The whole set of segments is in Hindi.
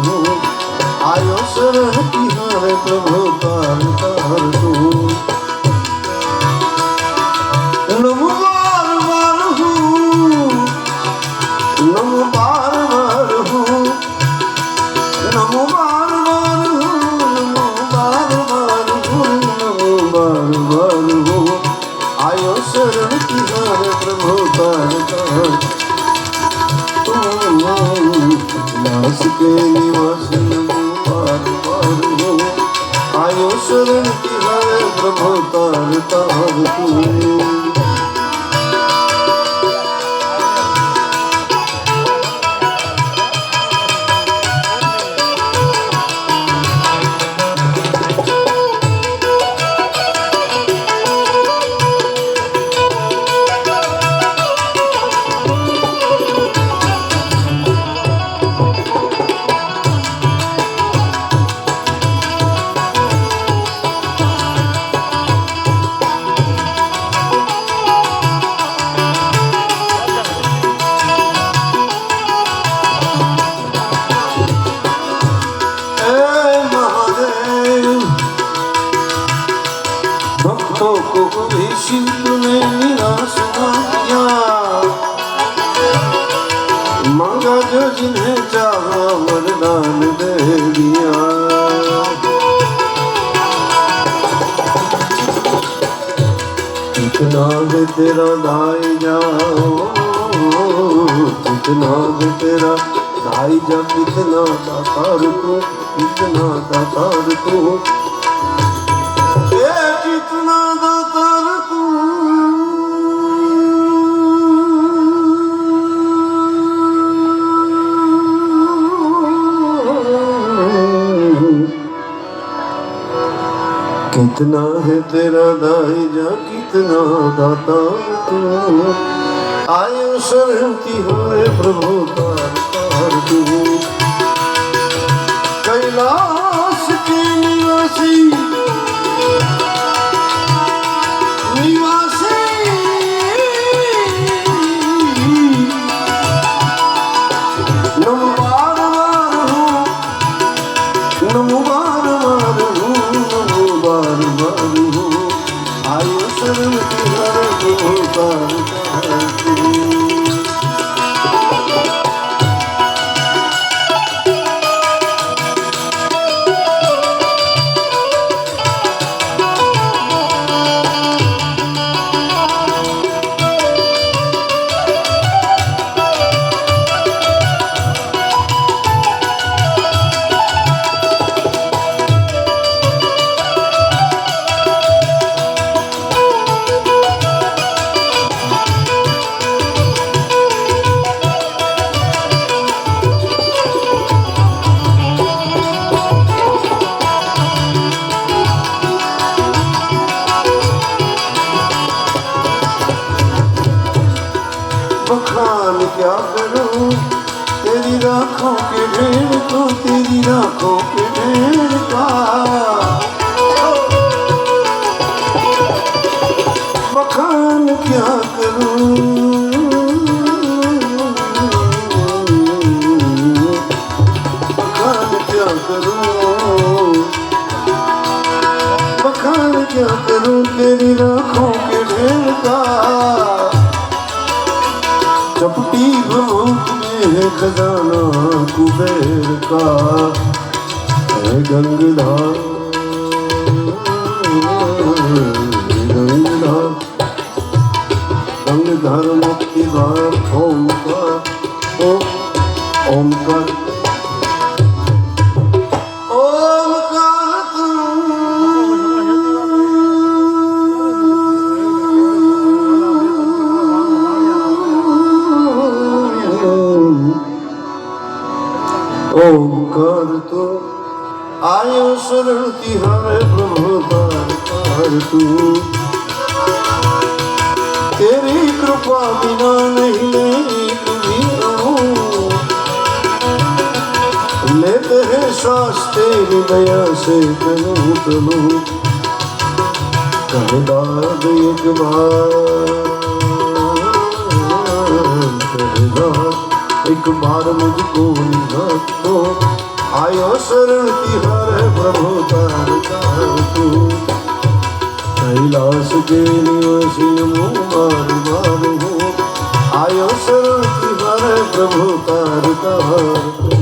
हूँ। आयो शरण तिहारे प्रभु तार तार तू। नमो बार बार हूँ, नमो बार बार हूँ, नमो बार बार हूँ, नमो बार बार हूँ, नमो बार बार हूँ। आयो शरण तिहारे प्रभु तार तार दास के निवास नमो बार बार हूँ। आयो शरण तिहारे प्रभु तार तार तू। मांगा जो जिन्हें चाहा वरदान दे दिया। कितना है तेरा दाई जाओ, कितना है तेरा दाई जा, कितना दातार तू, कितना दातार तू, कितना दातार तू। कितना है तेरा दाई जा, कितना दाता तू। आयो शरण तिहारे प्रभु तार तार तू। कैलाश के निवासी निवासी नमो बार बार हूँ, नमो बार बार हूँ, नमो बार बार हूँ। आयो शरण तिहारे प्रभु तार तार तू। बखान क्या करूं तेरी राखों के ढेर को, तेरी राखों के ढेर का। बखान क्या करूं, बखान क्या करूं, बखान क्या करूं तेरी राखों के ढेर का। चपटी भूत में है खजाना कुबेर का, है गंगधार गंगधार गंगधार मुक्तिधार ओमकार ओमकार ओंकार तो आयो शरण तिहारे प्रभु तार तार तू। तेरी कृपा बिना नहीं एक भी रहूं, लेते हैं श्वास तेरी दया से चलूं चलूं। कर दाद एक बार, कर दाद एक बार मुझको निगाह दो, आयो शरण तिहारे प्रभु तार तू कैलाश के निवासी नमो मार मार हो आयो शरण तिहारे प्रभु तार तू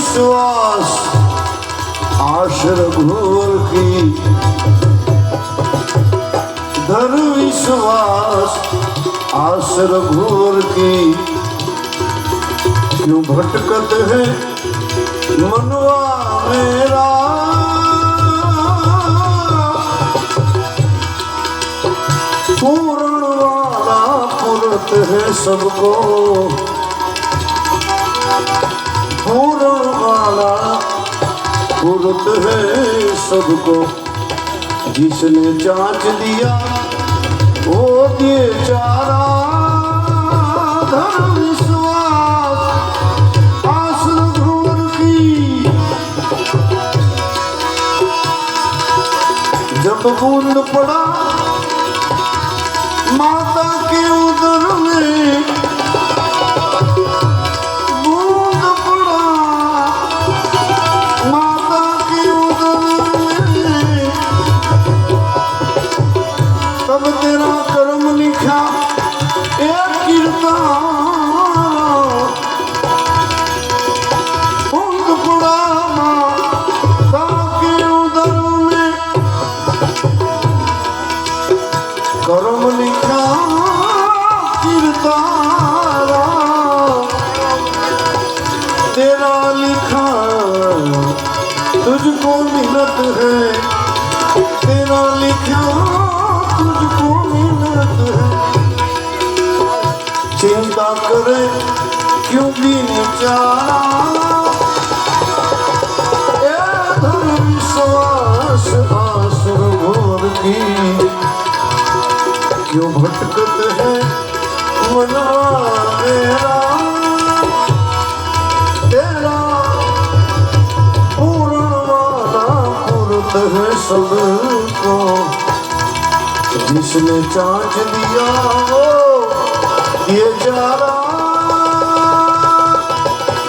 विश्वास आशर घोर की धर विश्वास आशर घोर की क्यों भटकत है मनवा मेरा पूर्ण वाला पुरत है सबको पूर्ण वाला पुरत है सबको जिसने जांच दिया वो दिए चारा धर्म विश्वास आश्र घोर की जब बूंद पड़ा माता के उदर में तब तेरा कर्म लिखा एक कीर्तन उंग पड़ा माता के उदर में कर्म लिखा कीर्तन तेरा लिखा तुझको मिलत है तेरा लिखा तुझको मिलत है चिंता करे क्यों भी बेचारा धर्म विश्वास आसुर घोर की क्यों भटकत है मनवा मेरा तेरा पूर्ण वाला पुरत है सबको जिसने जांच दिया वो ये जारा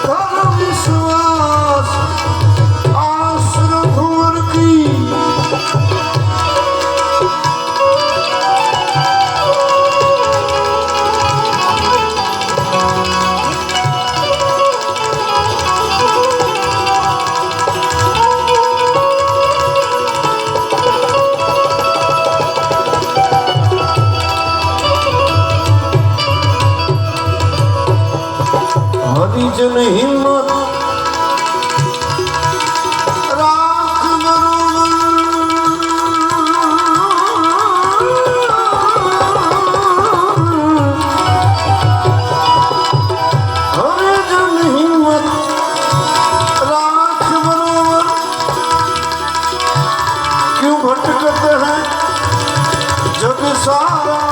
धर्म विश्वास आश्र घोर की हरिजन हिम्मत राख हरिजन हिम्मत राख बरोबर क्यों भटकत है जग सारा